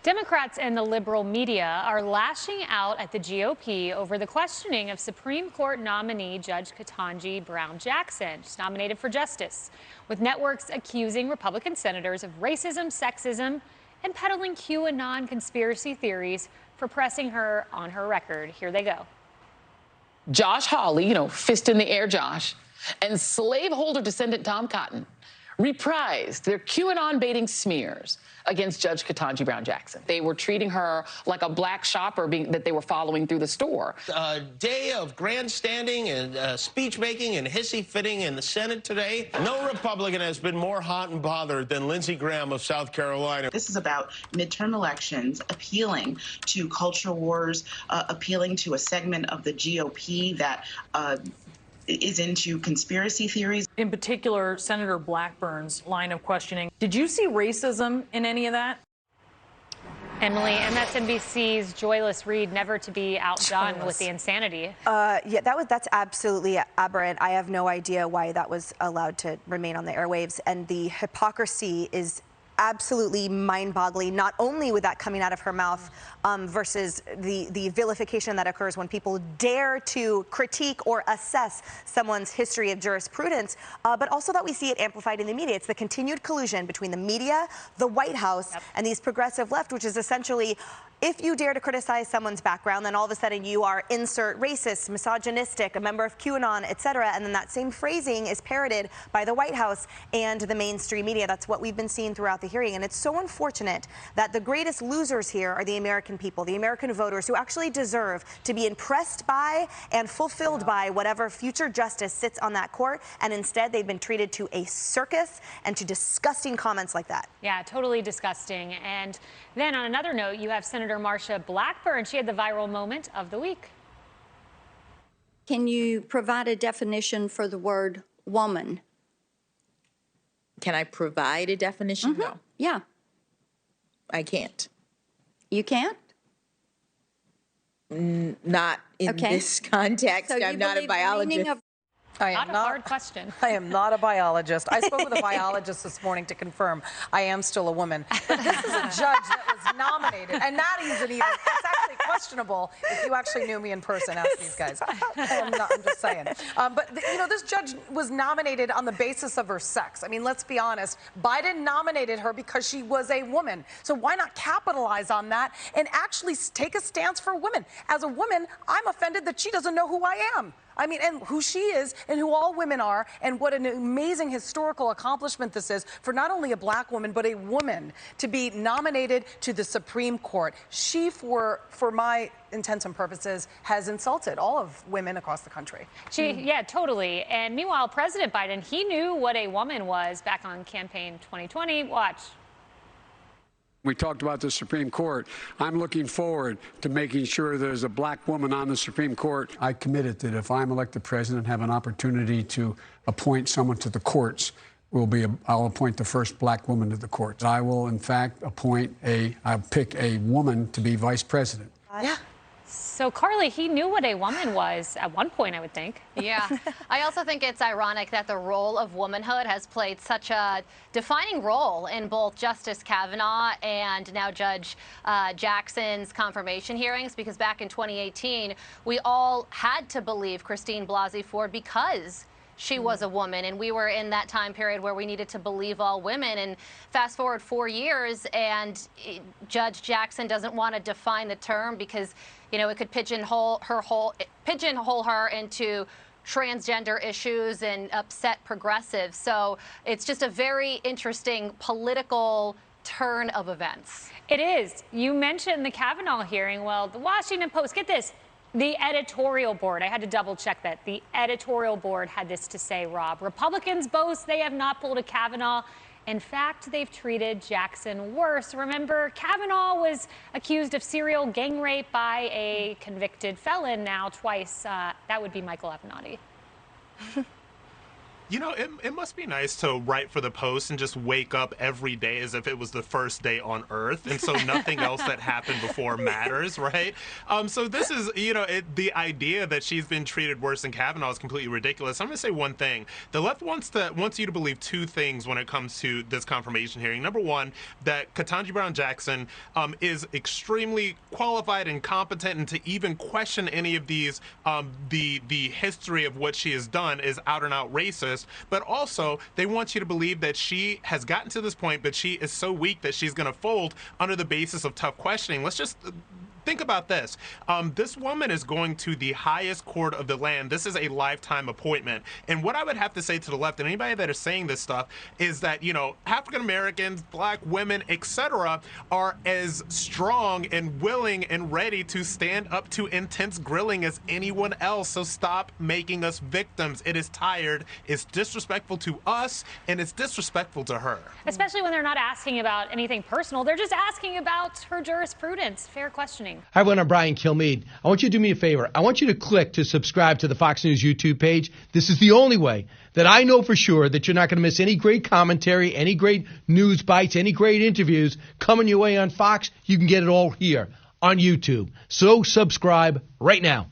Democrats and the liberal media are lashing out at the GOP over the questioning of Supreme Court nominee Judge Ketanji Brown Jackson. She's nominated for justice, with networks accusing Republican senators of racism, sexism, and peddling QAnon conspiracy theories for pressing her on her record. Here they go. Josh Hawley, fist in the air Josh, and slaveholder descendant Tom Cotton reprised their QAnon baiting smears against Judge Ketanji Brown Jackson. They were treating her like a black shopper that they were following through the store. A day of grandstanding and speech-making and hissy-fitting in the Senate today. No Republican has been more hot and bothered than Lindsey Graham of South Carolina. This is about midterm elections, appealing to culture wars, appealing to a segment of the GOP that is into conspiracy theories. In particular, Senator Blackburn's line of questioning. Did you see racism in any of that? Emily, MSNBC's Joyless Reed, never to be outdone with the insanity. Yeah, that's absolutely aberrant. I have no idea why that was allowed to remain on the airwaves, and the hypocrisy is absolutely mind-boggling, not only with that coming out of her mouth versus the vilification that occurs when people dare to critique or assess someone's history of jurisprudence, but also that we see it amplified in the media. It's the continued collusion between the media, the White House, and these progressive left, which is essentially, if you dare to criticize someone's background, then all of a sudden you are insert racist, misogynistic, a member of QAnon, etc. And then that same phrasing is parroted by the White House and the mainstream media. That's what we've been seeing throughout the hearing. And it's so unfortunate that the greatest losers here are the American people, the American voters who actually deserve to be impressed by and fulfilled by whatever future justice sits on that court. And instead, they've been treated to a circus and to disgusting comments like that. Yeah, totally disgusting. And then on another note, you have Senator Marsha Blackburn. She had the viral moment of the week. Can you provide a definition for the word woman? Can I provide a definition? No. Yeah. I can't. You can't? Not in this context. So I'm not a biologist. Not a hard question. I am not a biologist. I spoke with a biologist this morning to confirm I am still a woman. But this is a judge that was nominated, and that isn't even, it's actually questionable if you actually knew me in person. Ask these guys. I'm just saying. But this judge was nominated on the basis of her sex. I mean, let's be honest. Biden nominated her because she was a woman. So why not capitalize on that and actually take a stance for women? As a woman, I'm offended that she doesn't know who I am. I mean, and who she is and who all women are, and what an amazing historical accomplishment this is for not only a black woman, but a woman to be nominated to the Supreme Court. She, for my intents and purposes, has insulted all of women across the country. Yeah, totally. And meanwhile, President Biden, he knew what a woman was back on campaign 2020. Watch. We talked about the Supreme Court. I'm looking forward to making sure there's a black woman on the Supreme Court. I committed that if I'm elected president and have an opportunity to appoint someone to the courts, I'll appoint the first black woman to the courts. I will, in fact, I'll pick a woman to be vice president. Yeah. So, Carly, he knew what a woman was at one point, I would think. Yeah. I also think it's ironic that the role of womanhood has played such a defining role in both Justice Kavanaugh and now Judge Jackson's confirmation hearings, because back in 2018, we all had to believe Christine Blasey Ford because she was a woman, and we were in that time period where we needed to believe all women. And fast forward 4 years, and Judge Jackson doesn't want to define the term because, it could pigeonhole her into transgender issues and upset progressives. So it's just a very interesting political turn of events. It is. You mentioned the Kavanaugh hearing. Well, the Washington Post, get this. The editorial board, I had to double check that. The editorial board had this to say, Rob. Republicans boast they have not pulled a Kavanaugh. In fact, they've treated Jackson worse. Remember, Kavanaugh was accused of serial gang rape by a convicted felon now twice. That would be Michael Avenatti. You know, it must be nice to write for the Post and just wake up every day as if it was the first day on Earth, and so nothing else that happened before matters, right? So this is, you know, the idea that she's been treated worse than Kavanaugh is completely ridiculous. I'm going to say one thing. The left wants you to believe two things when it comes to this confirmation hearing. Number one, that Ketanji Brown Jackson is extremely qualified and competent, and to even question any of these, the history of what she has done is out and out racist. But also, they want you to believe that she has gotten to this point, but she is so weak that she's going to fold under the basis of tough questioning. Let's just think about this. This woman is going to the highest court of the land. This is a lifetime appointment. And what I would have to say to the left and anybody that is saying this stuff is that, you know, African Americans, black women, etc., are as strong and willing and ready to stand up to intense grilling as anyone else. So stop making us victims. It is tired, it's disrespectful to us, and it's disrespectful to her. Especially when they're not asking about anything personal. They're just asking about her jurisprudence. Fair questioning. Hi, everyone. I'm Brian Kilmeade. I want you to do me a favor. I want you to click to subscribe to the Fox News YouTube page. This is the only way that I know for sure that you're not going to miss any great commentary, any great news bites, any great interviews coming your way on Fox. You can get it all here on YouTube. So subscribe right now.